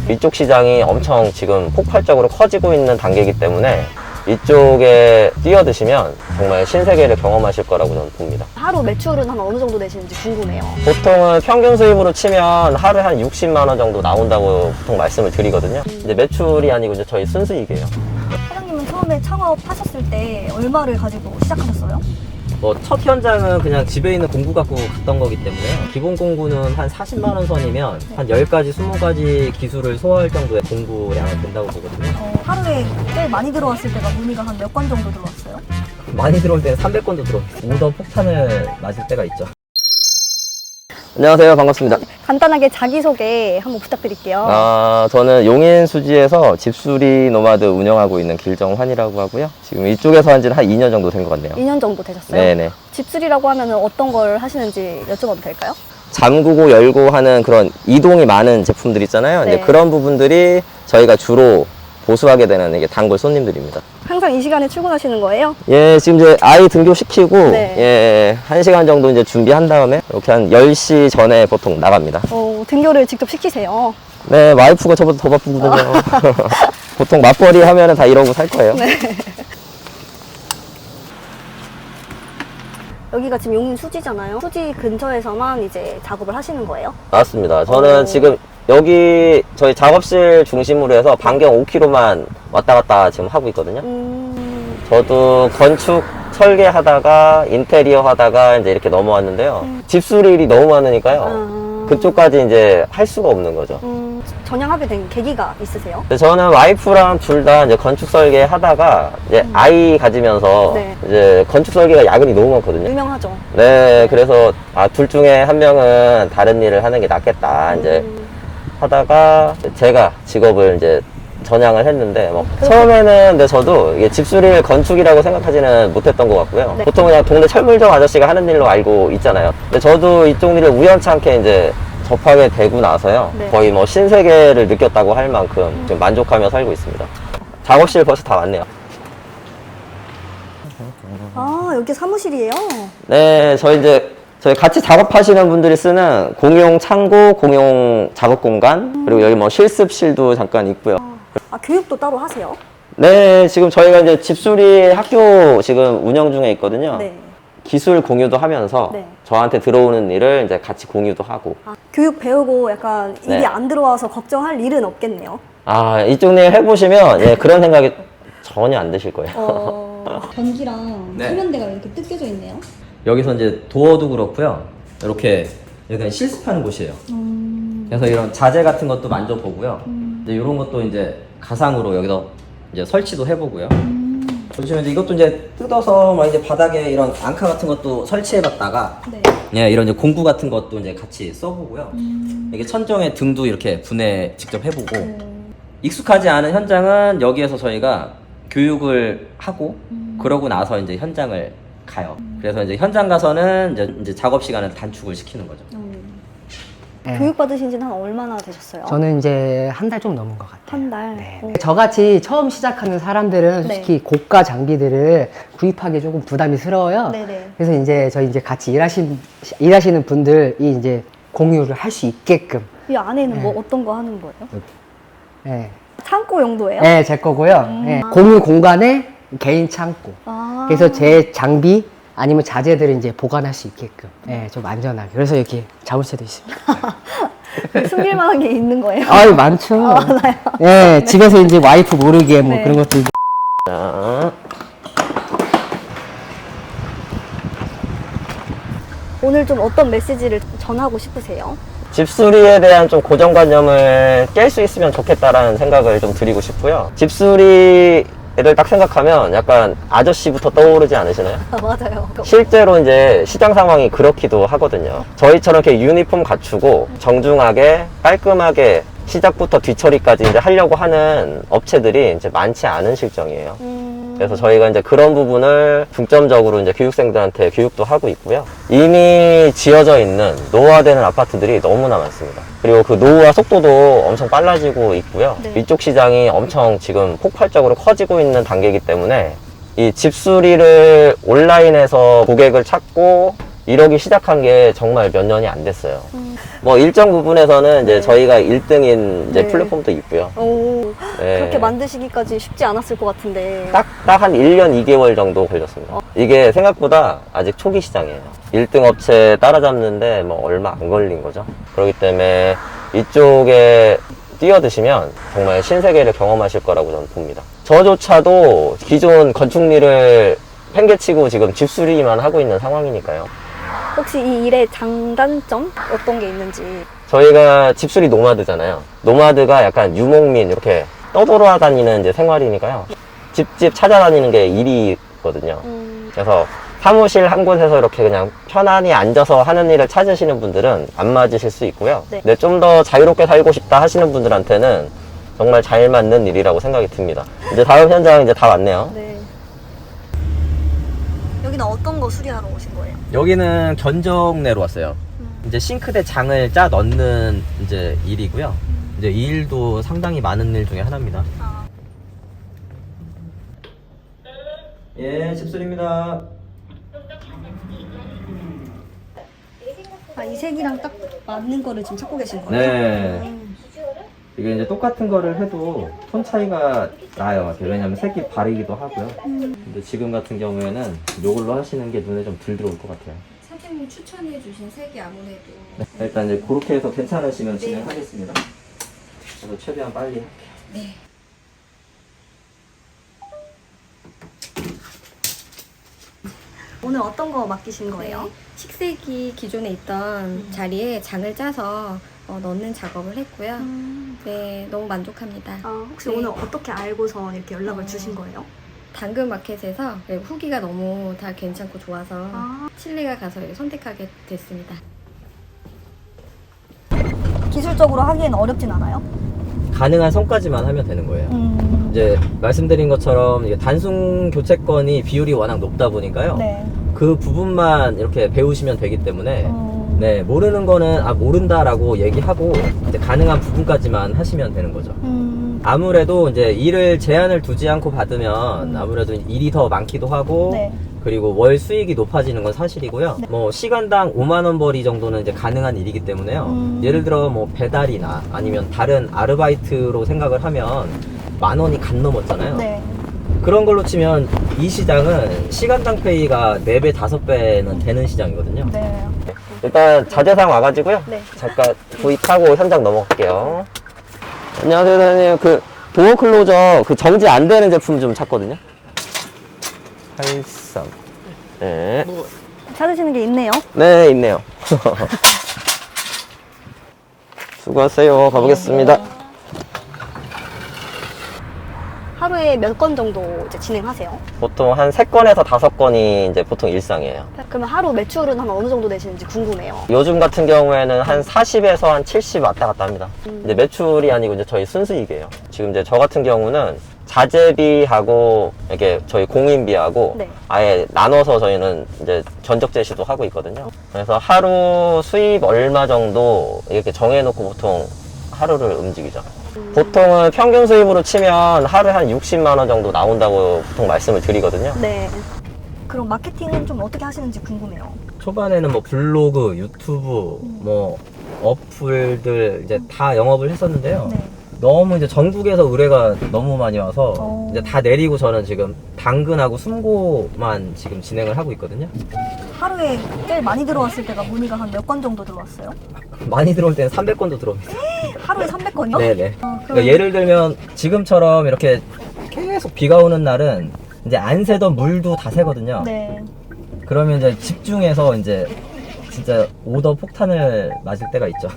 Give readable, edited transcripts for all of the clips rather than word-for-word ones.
이쪽 시장이 엄청 지금 폭발적으로 커지고 있는 단계이기 때문에 이쪽에 뛰어드시면 정말 신세계를 경험하실 거라고 저는 봅니다. 하루 매출은 한 어느 정도 되시는지 궁금해요. 보통은 평균 수입으로 치면 하루에 한 60만 원 정도 나온다고 보통 말씀을 드리거든요. 이제 매출이 아니고 이제 저희 순수익이에요. 사장님은 처음에 창업하셨을 때 얼마를 가지고 시작하셨어요? 뭐 첫 현장은 그냥 집에 있는 공구 갖고 갔던 거기 때문에 기본 공구는 한 40만 원 선이면 한 10가지, 20가지 기술을 소화할 정도의 공구량은 된다고 보거든요. 하루에 꽤 많이 들어왔을 때가 문의가 한 몇 건 정도 들어왔어요? 많이 들어올 때는 300건도 들어오고 오더 폭탄을 맞을 때가 있죠. 안녕하세요. 반갑습니다. 간단하게 자기소개 한번 부탁드릴게요. 저는 용인 수지에서 집수리 노마드 운영하고 있는 길정환이라고 하고요. 지금 이쪽에서 한 지는 한 2년 정도 된 것 같네요. 2년 정도 되셨어요? 네네. 집수리라고 하면 어떤 걸 하시는지 여쭤봐도 될까요? 잠그고 열고 하는 그런 이동이 많은 제품들 있잖아요. 네. 이제 그런 부분들이 저희가 주로 보수하게 되는 이게 단골 손님들입니다. 항상 이 시간에 출근하시는 거예요? 예, 지금 이제 아이 등교시키고, 네. 예, 1시간 정도 이제 준비한 다음에, 이렇게 한 10시 전에 보통 나갑니다. 등교를 직접 시키세요. 네, 와이프가 저보다 더 바쁘거든요. 보통 맞벌이 하면은 다 이러고 살 거예요. 네. 여기가 지금 용인 수지잖아요. 수지 근처에서만 이제 작업을 하시는 거예요? 맞습니다. 저는 지금 여기 저희 작업실 중심으로 해서 반경 5km만 왔다 갔다 지금 하고 있거든요. 저도 건축 설계하다가 인테리어 하다가 이제 이렇게 넘어왔는데요. 집수리 일이 너무 많으니까요. 그쪽까지 이제 할 수가 없는 거죠. 전향하게 된 계기가 있으세요? 저는 와이프랑 둘 다 이제 건축 설계 하다가 이제 아이 가지면서 네. 이제 건축 설계가 야근이 너무 많거든요. 유명하죠. 네, 그래서 둘 중에 한 명은 다른 일을 하는 게 낫겠다 이제 하다가 제가 직업을 이제 전향을 했는데 처음에는 근데 저도 이게 집수리를 건축이라고 생각하지는 못했던 것 같고요. 네. 보통 그냥 동네 철물점 아저씨가 하는 일로 알고 있잖아요. 근데 저도 이쪽 일을 우연찮게 이제 접하게 되고 나서요. 네. 거의 뭐 신세계를 느꼈다고 할 만큼 지금 만족하며 살고 있습니다. 작업실 벌써 다 왔네요. 여기 사무실이에요? 네, 저희 같이 작업하시는 분들이 쓰는 공용 창고, 공용 작업 공간, 그리고 여기 뭐 실습실도 잠깐 있고요. 교육도 따로 하세요? 네, 지금 저희가 이제 집수리 학교 지금 운영 중에 있거든요. 네. 기술 공유도 하면서 네. 저한테 들어오는 일을 이제 같이 공유도 하고. 교육 배우고 약간 일이 네. 안 들어와서 걱정할 일은 없겠네요. 이쪽 일 해보시면 예, 그런 생각이 전혀 안 드실 거예요. 전기랑 네. 세면대가 이렇게 뜯겨져 있네요. 여기서 이제 도어도 그렇고요. 이렇게 여기가 실습하는 곳이에요. 그래서 이런 자재 같은 것도 만져보고요. 이제 이런 것도 이제 가상으로 여기서 이제 설치도 해보고요. 보시면 이제 이것도 이제 뜯어서 막 이제 바닥에 이런 앙카 같은 것도 설치해봤다가 네. 예, 이런 이제 공구 같은 것도 이제 같이 써보고요. 이게 천정에 등도 이렇게 분해 직접 해보고 익숙하지 않은 현장은 여기에서 저희가 교육을 하고 그러고 나서 이제 현장을 가요. 그래서 이제 현장 가서는 이제 작업 시간을 단축을 시키는 거죠. 네. 교육 받으신 지는 한 얼마나 되셨어요? 저는 이제 한 달 좀 넘은 것 같아요. 한 달. 네. 저같이 처음 시작하는 사람들은 네. 솔직히 고가 장비들을 구입하기 조금 부담이스러워요. 네네. 그래서 이제 저희 이제 같이 일하시는 분들이 이제 공유를 할 수 있게끔. 이 안에는 네. 뭐 어떤 거 하는 거예요? 네, 창고 용도예요? 네, 제 거고요. 네. 공유 공간에 개인 창고. 그래서 제 장비 아니면 자재들을 이제 보관할 수 있게끔. 네, 좀 안전하게. 그래서 이렇게 자물쇠도 있습니다. 숨길 만한 게 있는 거예요? 아유, 많죠. 많아요. 네, 집에서 이제 와이프 모르게 뭐 네. 그런 것들. 자, 오늘 좀 어떤 메시지를 전하고 싶으세요? 집수리에 대한 좀 고정관념을 깰 수 있으면 좋겠다라는 생각을 좀 드리고 싶고요. 집수리를 딱 생각하면 약간 아저씨부터 떠오르지 않으시나요? 맞아요. 실제로 이제 시장 상황이 그렇기도 하거든요. 저희처럼 이렇게 유니폼 갖추고 정중하게 깔끔하게 시작부터 뒤처리까지 이제 하려고 하는 업체들이 이제 많지 않은 실정이에요. 그래서 저희가 이제 그런 부분을 중점적으로 이제 교육생들한테 교육도 하고 있고요. 이미 지어져 있는 노후화되는 아파트들이 너무나 많습니다. 그리고 그 노후화 속도도 엄청 빨라지고 있고요. 네. 이쪽 시장이 엄청 지금 폭발적으로 커지고 있는 단계이기 때문에 이 집수리를 온라인에서 고객을 찾고 이러기 시작한 게 정말 몇 년이 안 됐어요. 뭐 일정 부분에서는 이제 저희가 1등인 이제 네. 플랫폼도 있고요. 오, 네. 그렇게 만드시기까지 쉽지 않았을 것 같은데. 딱 한 1년 2개월 정도 걸렸습니다. 이게 생각보다 아직 초기 시장이에요. 1등 업체 따라잡는데 뭐 얼마 안 걸린 거죠. 그렇기 때문에 이쪽에 뛰어드시면 정말 신세계를 경험하실 거라고 저는 봅니다. 저조차도 기존 건축일을 팽개치고 지금 집수리만 하고 있는 상황이니까요. 혹시 이 일의 장단점 어떤 게 있는지. 저희가 집수리 노마드잖아요. 노마드가 약간 유목민 이렇게 떠돌아다니는 이제 생활이니까요. 집집 찾아다니는 게 일이거든요. 그래서 사무실 한 곳에서 이렇게 그냥 편안히 앉아서 하는 일을 찾으시는 분들은 안 맞으실 수 있고요. 네. 근데 좀 더 자유롭게 살고 싶다 하시는 분들한테는 정말 잘 맞는 일이라고 생각이 듭니다. 이제 다음 현장 이제 다 왔네요. 네. 여기는 어떤 거 수리하러 오신 거예요? 여기는 견적내로 왔어요. 이제 싱크대 장을 짜 넣는 이제 일이고요. 이제 이 일도 상당히 많은 일 중에 하나입니다. 아, 예, 집술입니다. 이 색이랑 딱 맞는 거를 지금 찾고 계신 거예요? 네. 이게 이제 똑같은 거를 해도 톤 차이가 나요. 왜냐면 색이 바르기도 하고요. 근데 지금 같은 경우에는 이걸로 하시는 게 눈에 좀 덜 들어올 것 같아요. 사장님 추천해 주신 색이 아무래도 일단 이제 그렇게 해서 괜찮으시면 진행하겠습니다. 그래서 최대한 빨리 할게요. 네. 오늘 어떤 거 맡기신 거예요? 식색이 기존에 있던 자리에 장을 짜서 넣는 작업을 했고요. 네, 너무 만족합니다. 아, 혹시 네. 오늘 어떻게 알고서 이렇게 연락을 주신 거예요? 당근마켓에서 후기가 너무 다 괜찮고 좋아서 아. 신뢰가 가서 선택하게 됐습니다. 기술적으로 하기엔 어렵진 않아요? 가능한 선까지만 하면 되는 거예요. 이제 말씀드린 것처럼 이게 단순 교체권이 비율이 워낙 높다 보니까요. 네. 그 부분만 이렇게 배우시면 되기 때문에 음. 네, 모르는 거는 모른다라고 얘기하고 이제 가능한 부분까지만 하시면 되는 거죠. 아무래도 이제 일을 제한을 두지 않고 받으면 아무래도 일이 더 많기도 하고 네. 그리고 월 수익이 높아지는 건 사실이고요. 뭐 시간당 5만 원 벌이 정도는 이제 가능한 일이기 때문에요. 예를 들어 뭐 배달이나 아니면 다른 아르바이트로 생각을 하면 10,000원이 간 넘었잖아요. 네. 그런 걸로 치면 이 시장은 시간당 페이가 4배, 5배는 되는 시장이거든요. 네. 일단 자재상 와가지고요. 네. 잠깐 구입하고 현장 넘어갈게요. 안녕하세요, 사장님. 그 도어 클로저 그 정지 안 되는 제품 좀 찾거든요. 83. 네. 찾으시는 게 있네요. 네, 있네요. 수고하세요. 가보겠습니다. 하루에 몇 건 정도 이제 진행하세요? 보통 한 3건에서 5건이 이제 보통 일상이에요. 그러면 하루 매출은 한 어느 정도 되시는지 궁금해요. 요즘 같은 경우에는 한 40에서 한 70 왔다 갔다 합니다. 이제 매출이 아니고 이제 저희 순수익이에요. 지금 이제 저 같은 경우는 자재비하고 이렇게 저희 공인비하고 네. 아예 나눠서 저희는 이제 전적 제시도 하고 있거든요. 그래서 하루 수입 얼마 정도 이렇게 정해놓고 보통 하루를 움직이죠. 보통은 평균 수입으로 치면 하루에 한 60만 원 정도 나온다고 보통 말씀을 드리거든요. 네. 그럼 마케팅은 좀 어떻게 하시는지 궁금해요. 초반에는 뭐 블로그, 유튜브, 뭐 어플들 이제 다 영업을 했었는데요. 네. 너무 이제 전국에서 의뢰가 너무 많이 와서 어. 이제 다 내리고 저는 지금 당근하고 숨고만 지금 진행을 하고 있거든요. 하루에 제일 많이 들어왔을 때가 문의가 한 몇 건 정도 들어왔어요? 많이 들어올 때는 300건도 들어옵니다. 하루에 300건이요? 네네. 그럼- 그러니까 예를 들면 지금처럼 이렇게 계속 비가 오는 날은 이제 안 새던 물도 다 새거든요. 네. 그러면 이제 집중해서 이제 진짜 오더 폭탄을 맞을 때가 있죠.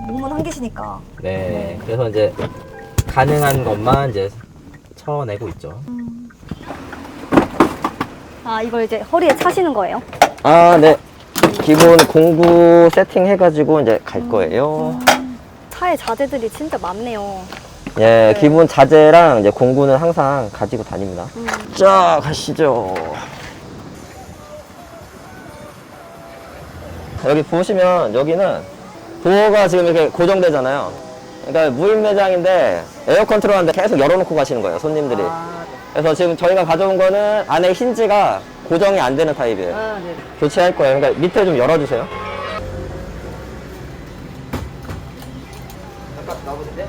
몸은 한계시니까. 네. 그래서 이제 가능한 것만 이제 쳐내고 있죠. 아, 이걸 이제 허리에 차시는 거예요? 아, 네. 기본 공구 세팅 해가지고 이제 갈 거예요. 차에 자재들이 진짜 많네요. 예, 기본 자재랑 이제 공구는 항상 가지고 다닙니다. 자, 가시죠. 여기 보시면 여기는 도어가 지금 이렇게 고정되잖아요. 그러니까 무인 매장인데 에어컨 틀어놨는데 계속 열어놓고 가시는 거예요, 손님들이. 그래서 지금 저희가 가져온 거는 안에 힌지가 고정이 안 되는 타입이에요. 네. 교체할 거예요. 그러니까 밑에 좀 열어주세요. 잠깐 나오는데?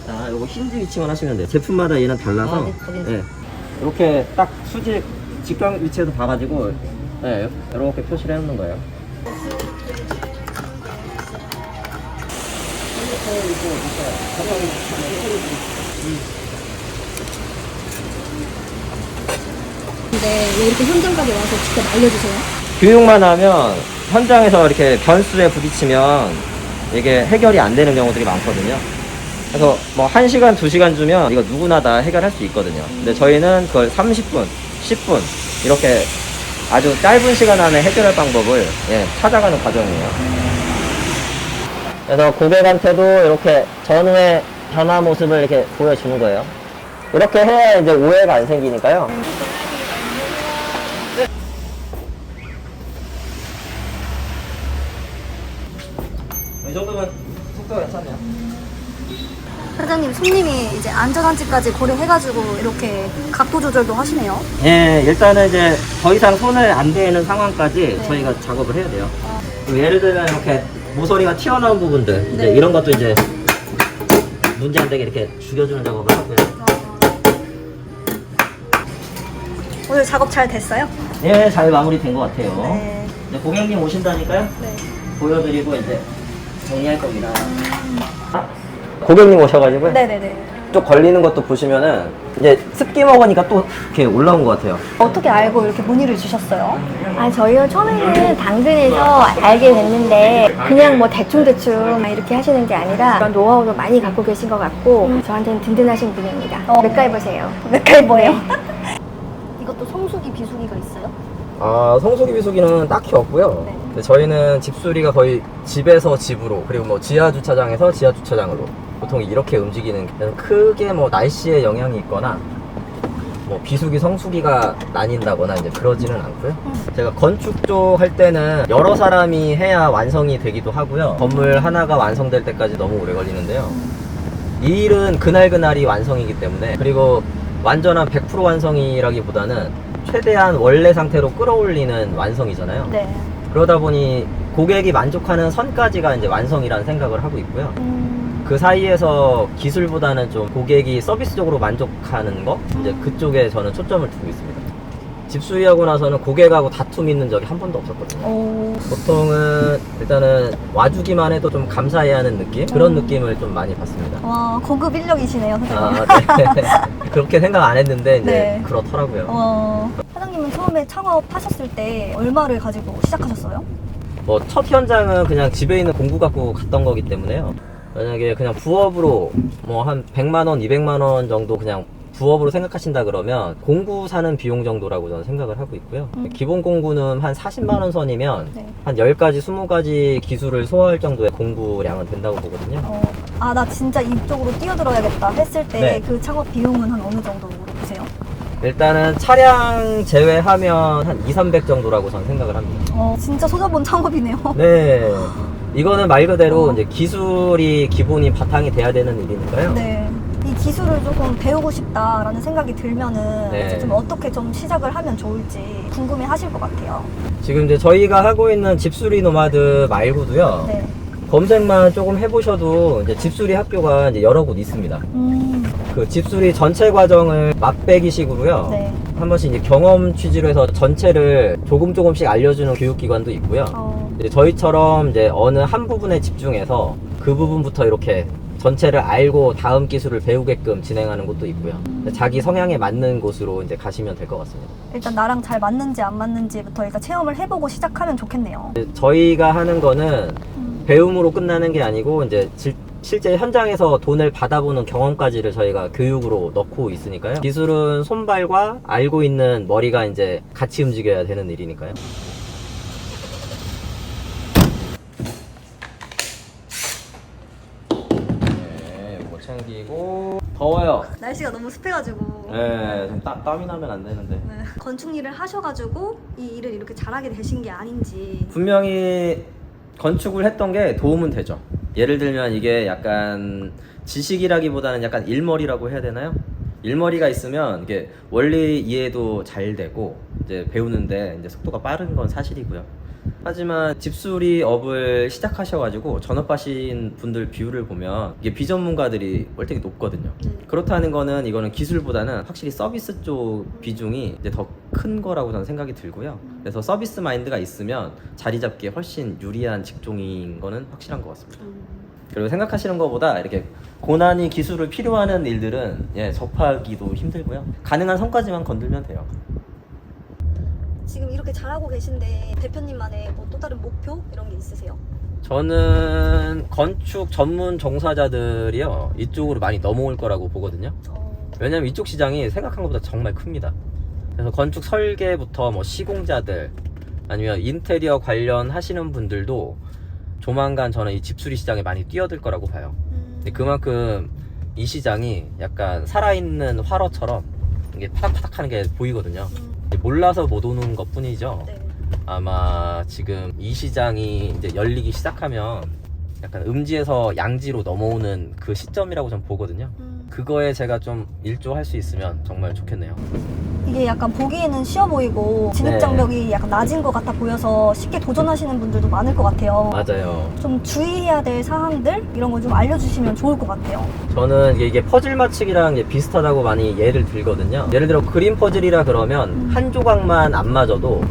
자, 요거 힌지 위치만 하시면 돼요. 제품마다 얘는 달라서. 아, 네, 확인했어요. 네. 이렇게 딱 수직 직경 위치에서 봐가지고, 네, 이렇게 표시를 해놓는 거예요. 근데 왜 이렇게 현장까지 와서 직접 알려주세요? 교육만 하면 현장에서 이렇게 변수에 부딪히면 이게 해결이 안 되는 경우들이 많거든요. 그래서 뭐 1시간, 2시간 주면 이거 누구나 다 해결할 수 있거든요. 근데 저희는 그걸 30분, 10분 이렇게 아주 짧은 시간 안에 해결할 방법을 찾아가는 과정이에요. 그래서 고객한테도 이렇게 전후의 변화 모습을 이렇게 보여주는 거예요. 이렇게 해야 이제 오해가 안 생기니까요. 이 정도면 속도가 괜찮네요. 사장님, 손님이 이제 안전한지까지 고려해가지고 이렇게 각도 조절도 하시네요. 예, 일단은 이제 더 이상 손을 안 대는 상황까지 저희가 작업을 해야 돼요. 예를 들면 이렇게 모서리가 튀어나온 부분들, 이제 이런 것도 이제 문제 안 되게 이렇게 죽여주는 작업을 하고요. 오늘 작업 잘 됐어요? 예, 잘 마무리된 것 같아요. 네. 이제 고객님 오신다니까요? 네. 보여드리고 이제 정리할 겁니다. 고객님 오셔가지고요. 네네네. 또 걸리는 것도 보시면은 이제 습기 먹으니까 또 이렇게 올라온 것 같아요. 어떻게 알고 이렇게 문의를 주셨어요? 아, 저희가 처음에는 당근에서 알게 됐는데 그냥 뭐 대충대충 이렇게 하시는 게 아니라 그런 노하우도 많이 갖고 계신 것 같고 저한테는 든든하신 분입니다. 맥가이버세요. 맥가이버예요? 이것도 성수기, 비수기가 있어요? 아, 성수기 비수기는 딱히 없고요. 네. 근데 저희는 집수리가 거의 집에서 집으로, 그리고 뭐 지하 주차장에서 지하 주차장으로 보통 이렇게 움직이는, 크게 뭐 날씨에 영향이 있거나 뭐 비수기 성수기가 나뉜다거나 이제 그러지는 않고요. 제가 건축 쪽 할 때는 여러 사람이 해야 완성이 되기도 하고요. 건물 하나가 완성될 때까지 너무 오래 걸리는데요. 이 일은 그날그날이 완성이기 때문에, 그리고 완전한 100% 완성이라기보다는 최대한 원래 상태로 끌어올리는 완성이잖아요. 네. 그러다 보니 고객이 만족하는 선까지가 이제 완성이라는 생각을 하고 있고요. 그 사이에서 기술보다는 좀 고객이 서비스적으로 만족하는 거, 이제 그쪽에 저는 초점을 두고 있습니다. 집수리하고 나서는 고객하고 다툼이 있는 적이 한 번도 없었거든요. 오. 보통은 일단은 와주기만 해도 좀 감사해야 하는 느낌? 그런 느낌을 좀 많이 받습니다. 와, 고급 인력이시네요, 사장님. 아, 네. 그렇게 생각 안 했는데 이제 네. 그렇더라고요. 사장님은 처음에 창업하셨을 때 얼마를 가지고 시작하셨어요? 뭐 첫 현장은 그냥 집에 있는 공구 갖고 갔던 거기 때문에요. 만약에 그냥 부업으로 뭐 한 100만 원, 200만 원 정도 그냥 부업으로 생각하신다 그러면 공구 사는 비용 정도라고 저는 생각을 하고 있고요. 기본 공구는 한 40만 원 선이면 네. 한 10가지, 20가지 기술을 소화할 정도의 공구량은 된다고 보거든요. 아, 나 진짜 이쪽으로 뛰어들어야겠다 했을 때 네. 그 창업 비용은 한 어느 정도로 보세요? 일단은 차량 제외하면 한 2, 300 정도라고 저는 생각을 합니다. 진짜 소자본 창업이네요. 네. 이거는 말 그대로 이제 기술이 기본이 바탕이 돼야 되는 일이니까요. 네. 이 기술을 조금 배우고 싶다라는 생각이 들면은 네. 이제 좀 어떻게 좀 시작을 하면 좋을지 궁금해 하실 것 같아요. 지금 이제 저희가 하고 있는 집수리 노마드 말고도요. 네. 검색만 조금 해보셔도 이제 집수리 학교가 이제 여러 곳 있습니다. 그 집수리 전체 과정을 맛배기식으로요. 네. 한 번씩 이제 경험 취지로 해서 전체를 조금씩 알려주는 교육기관도 있고요. 이제 저희처럼 이제 어느 한 부분에 집중해서 그 부분부터 이렇게 전체를 알고 다음 기술을 배우게끔 진행하는 곳도 있고요. 자기 성향에 맞는 곳으로 이제 가시면 될 것 같습니다. 일단 나랑 잘 맞는지 안 맞는지부터 일단 체험을 해보고 시작하면 좋겠네요. 저희가 하는 거는 배움으로 끝나는 게 아니고 이제 실제 현장에서 돈을 받아보는 경험까지를 저희가 교육으로 넣고 있으니까요. 기술은 손발과 알고 있는 머리가 이제 같이 움직여야 되는 일이니까요. 네, 이거 챙기고. 더워요. 날씨가 너무 습해가지고 네, 좀 땀이 나면 안 되는데. 네. 건축 일을 하셔가지고 이 일을 이렇게 잘하게 되신 게 아닌지. 분명히 건축을 했던 게 도움은 되죠. 예를 들면 이게 약간 지식이라기보다는 약간 일머리라고 해야 되나요? 일머리가 있으면 이게 원리 이해도 잘 되고 이제 배우는데 이제 속도가 빠른 건 사실이고요. 하지만 집수리 업을 시작하셔가지고 전업하신 분들 비율을 보면 이게 비전문가들이 월등히 높거든요. 그렇다는 거는 이거는 기술보다는 확실히 서비스 쪽 비중이 이제 더 큰 거라고 저는 생각이 들고요. 그래서 서비스 마인드가 있으면 자리 잡기에 훨씬 유리한 직종인 거는 확실한 것 같습니다. 그리고 생각하시는 것보다 이렇게 고난이 기술을 필요하는 일들은 접하기도 힘들고요. 가능한 선까지만 건들면 돼요. 지금 이렇게 잘하고 계신데 대표님만의 뭐 또 다른 목표 이런 게 있으세요? 저는 건축 전문 종사자들이요 이쪽으로 많이 넘어올 거라고 보거든요. 왜냐면 이쪽 시장이 생각한 것보다 정말 큽니다. 그래서 건축 설계부터 뭐 시공자들 아니면 인테리어 관련 하시는 분들도 조만간 저는 이 집수리 시장에 많이 뛰어들 거라고 봐요. 근데 그만큼 이 시장이 약간 살아있는 활어처럼 이게 파닥파닥 하는 게 보이거든요. 몰라서 못 오는 것 뿐이죠. 네. 아마 지금 이 시장이 이제 열리기 시작하면 약간 음지에서 양지로 넘어오는 그 시점이라고 저는 보거든요. 그거에 제가 좀 일조할 수 있으면 정말 좋겠네요. 이게 약간 보기에는 쉬워 보이고 진입장벽이 약간 낮은 것 같아 보여서 쉽게 도전하시는 분들도 많을 것 같아요. 맞아요. 좀 주의해야 될 사항들 이런 걸 좀 알려주시면 좋을 것 같아요. 저는 이게 퍼즐 맞추기랑 이제 비슷하다고 많이 예를 들거든요. 예를 들어 그림 퍼즐이라 그러면 한 조각만 안 맞아도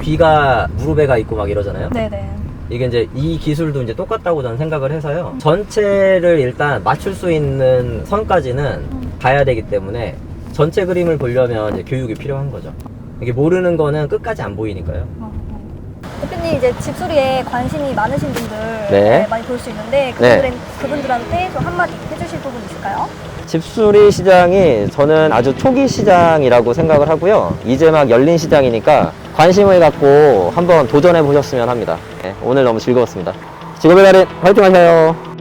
귀가 무릎에가 있고 막 이러잖아요. 네네. 이게 이제 이 기술도 이제 똑같다고 저는 생각을 해서요. 전체를 일단 맞출 수 있는 선까지는 가야 되기 때문에 전체 그림을 보려면 이제 교육이 필요한 거죠. 이게 모르는 거는 끝까지 안 보이니까요. 대표님 이제 집수리에 관심이 많으신 분들 네. 많이 볼 수 있는데 그분들한테 좀 한마디 해주실 부분 있을까요? 집수리 시장이 저는 아주 초기 시장이라고 생각을 하고요. 이제 막 열린 시장이니까 관심을 갖고 한번 도전해 보셨으면 합니다. 네, 오늘 너무 즐거웠습니다. 직업의 달인 화이팅 하세요.